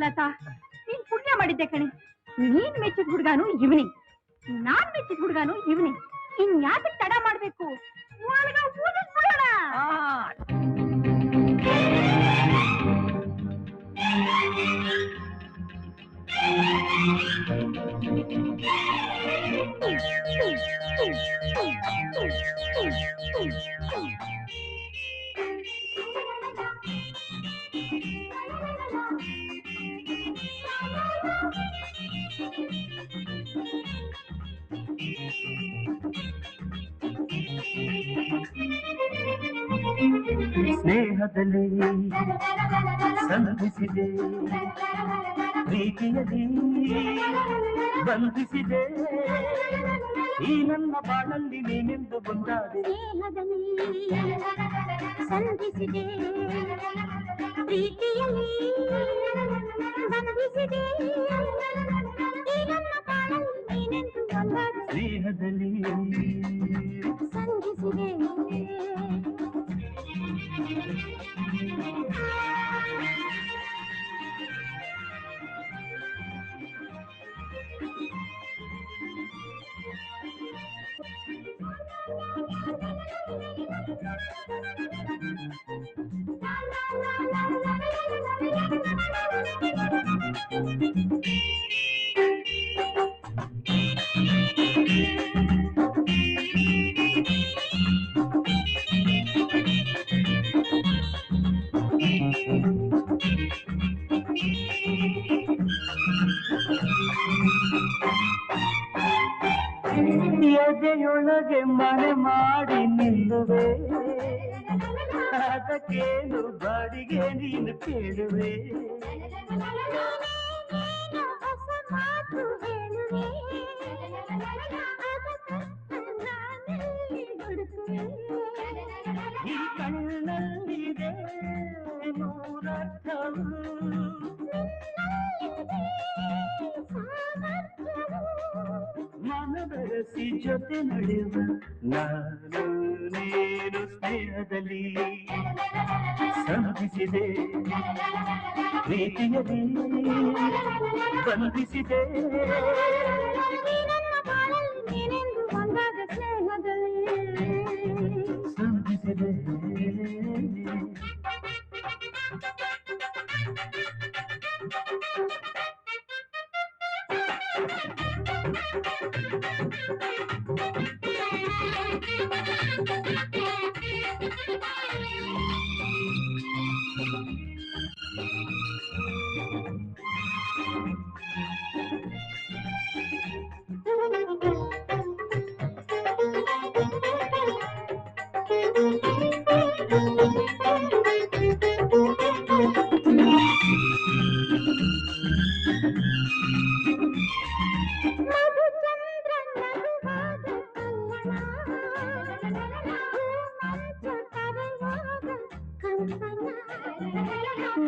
ಲತಾ, ನೀನ್ ಪುಣ್ಯ ಮಾಡಿದ್ದೆ ಕಣೆ. ನೀನ್ ಮೆಚ್ಚಿದ ಹುಡುಗಾನು ಇವನೇ, ನಾನ್ ಮೆಚ್ಚಿದ ಹುಡುಗಾನು ಇವನೇ. ಇನ್ಯಾಕೆ ತಡ ಮಾಡ್ಬೇಕು? ಒಳಗ ಊದಿಸ್ಬಿಡೋಣ. ಸ್ನೇಹದಲ್ಲಿ ಸಂಧಿಸಿದೆ, ಪ್ರೀತಿಯಲ್ಲಿ ಬಂಧಿಸಿದೆ, ಈ ನನ್ನ ಬಾಳಲ್ಲಿ ನೀನೆಂದು ಬಂದಾದೆ. ಸ್ನೇಹದಲ್ಲಿ ಸಂಧಿಸಿದೆ, ಪ್ರೀತಿಯಲ್ಲಿ ಬಂಧಿಸಿದೆ, ಈ ನನ್ನ ಬಾಳಲ್ಲಿ ನೀನೆಂದು ಬಂದಾದೆ. ಸ್ನೇಹದಲ್ಲಿ ಸಂಧಿಸಿದೆ. ಎದೆಯೊಳಗೆ ಮನೆ ಮಾಡಿ ನಿಲ್ಲುವೆ, ಅದಕ್ಕೇನು ಬಾಡಿಗೆ ನೀನು ಕೇಳುವೆ. ಈ ಕಣ್ಣಲ್ಲಿದೆ ನೂರರ್ಥವು, ಮನ ಬೆರೆಸಿ ಜೊತೆ ನಡೆಯುವ ನಾನು ನೀನು. ಸ್ನೇಹದಲ್ಲಿ ಸಂಧಿಸಿದೆ, ಪ್ರೀತಿಯಲ್ಲಿ ಬಂಧಿಸಿದೆ, ಸಂಧಿಸಿದೆ.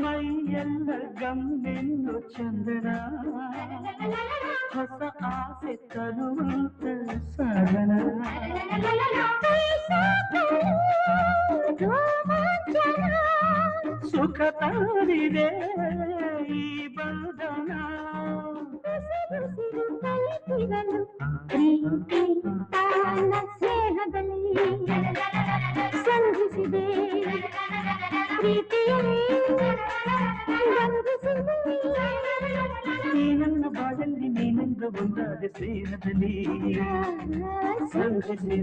ಮೈಯೆಲ್ಲ ಗಮ್ಮೆನ್ನು ಚಂದನ, ಹೊಸ ಆಸೆ ತರುವಂತ ಸಾಧನ. ಸುಖ ತಂದಿದೆ ಈ ಬಂಧನ, ಸ್ನೇಹದಲ್ಲಿ ಸಂಧಿಸಿದೆ, ಪ್ರೀತಿಯಲ್ಲಿ ಬಂಧಿಸಿದೆ, ಈ ನನ್ನ ಬಾಳಲ್ಲಿ ನೀನೆಂದು ಒಂದಾದ. ಸ್ನೇಹದಲ್ಲಿ ಸಂಧಿಸಿದೆ.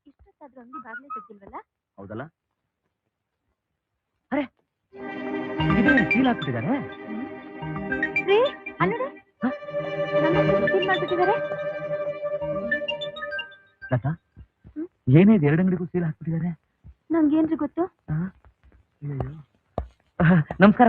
ಇಷ್ಟೊತ್ತಾದ್ರೂ ಅಂಗಡಿ ಬಾಗ್ಲೇ ತೆಗ್ದಿಲ್ವಲ್ಲ? ಹೌದಲ್ಲ? ಅರೆ ಸೀಲ್ ಹಾಕ್ಬಿಟ್ಟಿದ್ದಾರೆ. ಲತಾ, ಏನೇ ಎರಡು ಅಂಗಡಿಗೂ ಸೀಲ್ ಹಾಕ್ಬಿಟ್ಟಿದ್ದಾರೆ. ನಂಗೇನ್ರಿ ಗೊತ್ತು? ನಮಸ್ಕಾರ.